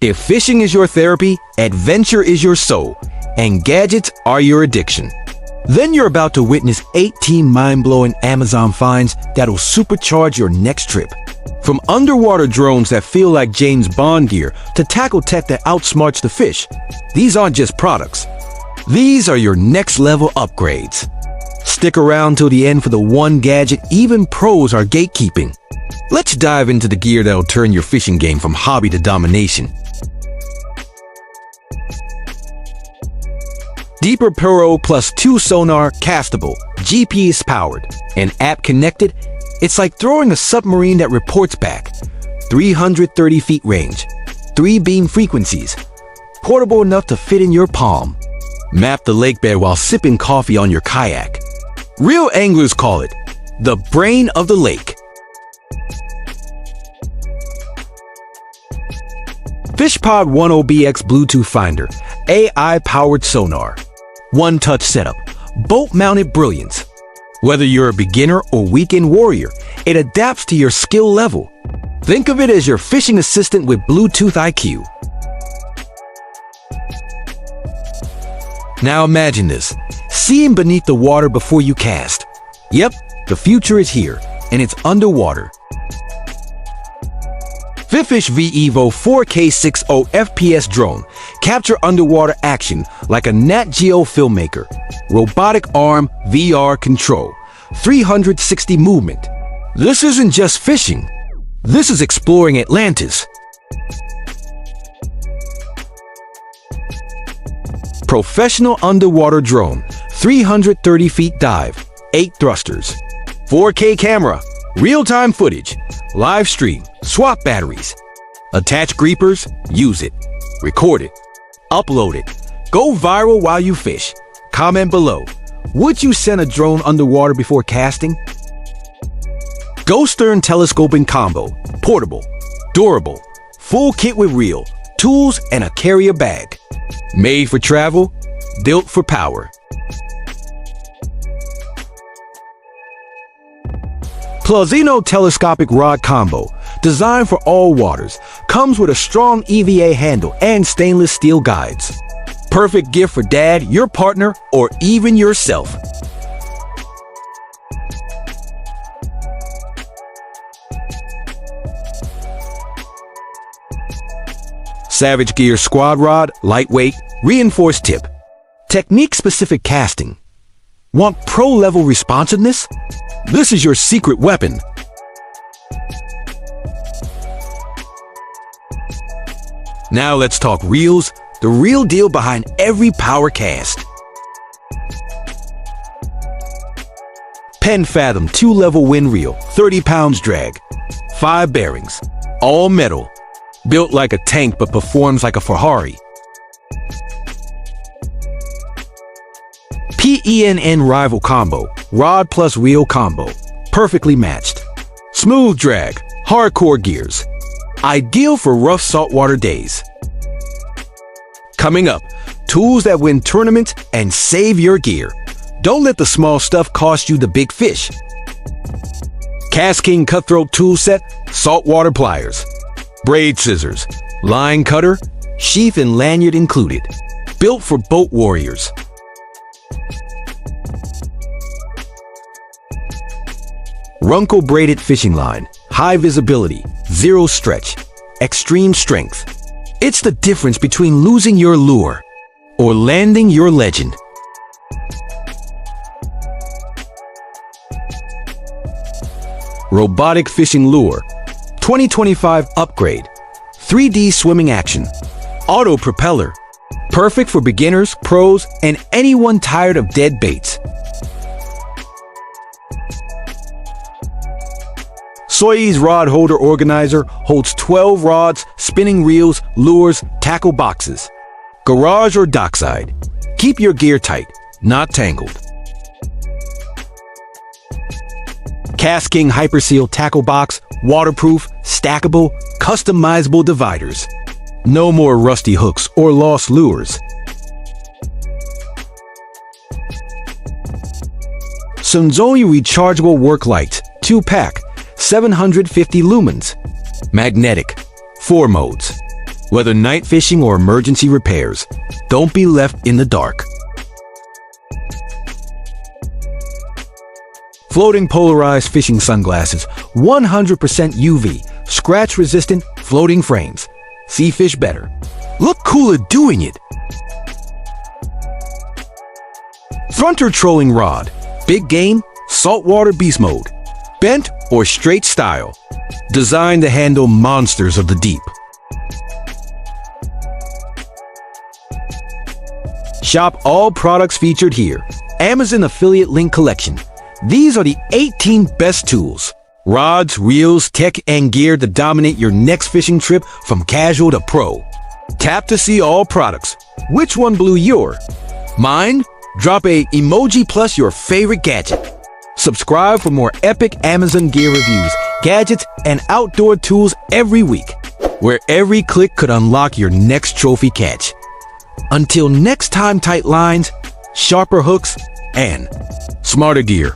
If fishing is your therapy, adventure is your soul, and gadgets are your addiction, then you're about to witness 18 mind-blowing Amazon finds that'll supercharge your next trip. From underwater drones that feel like James Bond gear to tackle tech that outsmarts the fish, these aren't just products. These are your next level upgrades. Stick around till the end for the one gadget even pros are gatekeeping. Let's dive into the gear that'll turn your fishing game from hobby to domination. Deeper Pro Plus 2 Sonar Castable, GPS powered, and app connected. It's like throwing a submarine that reports back. 330 feet range, 3 beam frequencies, portable enough to fit in your palm. Map the lake bed while sipping coffee on your kayak. Real anglers call it the brain of the lake. FISHPOD 10BX Bluetooth Finder, AI-powered sonar. One-touch setup, boat-mounted brilliance. Whether you're a beginner or weekend warrior, it adapts to your skill level. Think of it as your fishing assistant with Bluetooth IQ. Now imagine this, seeing beneath the water before you cast. Yep, the future is here, and it's underwater. FIFISH V-EVO 4K 60 FPS drone. Capture underwater action like a Nat Geo filmmaker. Robotic arm, VR control. 360 movement. This isn't just fishing. This is exploring Atlantis. Professional underwater drone. 330 feet dive. 8 thrusters. 4K camera. Real-time footage. Live stream. Swap batteries. Attach greepers. Use it. Record it. Upload it. Go viral while you fish. Comment below. Would you send a drone underwater before casting? Ghosthorn telescoping combo. Portable. Durable. Full kit with reel, tools, and a carrier bag. Made for travel. Built for power. PLUSINNO Telescopic Rod Combo, designed for all waters, comes with a strong EVA handle and stainless steel guides. Perfect gift for dad, your partner, or even yourself. Savage Gear Squad Rod, lightweight, reinforced tip. Technique-specific casting. Want pro-level responsiveness? This is your secret weapon. Now let's talk reels, the real deal behind every power cast. Penn Fathom 2-level wind reel, 30 pounds drag, 5 bearings, all metal, built like a tank but performs like a Ferrari. PENN Rival Combo, rod plus reel combo, perfectly matched. Smooth drag, hardcore gears, ideal for rough saltwater days. Coming up, tools that win tournaments and save your gear. Don't let the small stuff cost you the big fish. KastKing Cutthroat tool set, saltwater pliers, braid scissors, line cutter, sheath and lanyard included. Built for boat warriors. RUNCL braided fishing line, high visibility, zero stretch, extreme strength. It's the difference between losing your lure or landing your legend. Robotic fishing lure, 2025 upgrade, 3D swimming action, auto propeller, perfect for beginners, pros, and anyone tired of dead baits. SOYEEZE Rod Organizer holds 12 rods, spinning reels, lures, tackle boxes. Garage or dockside. Keep your gear tight, not tangled. KastKing HyperSeal tackle box, waterproof, stackable, customizable dividers. No more rusty hooks or lost lures. Sunzone Rechargeable Work Light, 2-pack. 750 lumens. Magnetic. 4 modes. Whether night fishing or emergency repairs, don't be left in the dark. Floating polarized fishing sunglasses, 100% UV, scratch-resistant, floating frames. See fish better. Look cooler doing it. TRHUNTER trolling rod, big game, saltwater beast mode, bent or straight style, designed to handle monsters of the deep. Shop all products featured here. Amazon affiliate link collection. These are the 18 best tools, rods, reels, tech, and gear to dominate your next fishing trip from casual to pro. Tap to see all products. Which one blew your mind? Drop a emoji plus your favorite gadget. Subscribe for more epic Amazon gear reviews, gadgets, and outdoor tools every week, where every click could unlock your next trophy catch. Until next time, tight lines, sharper hooks, and smarter gear.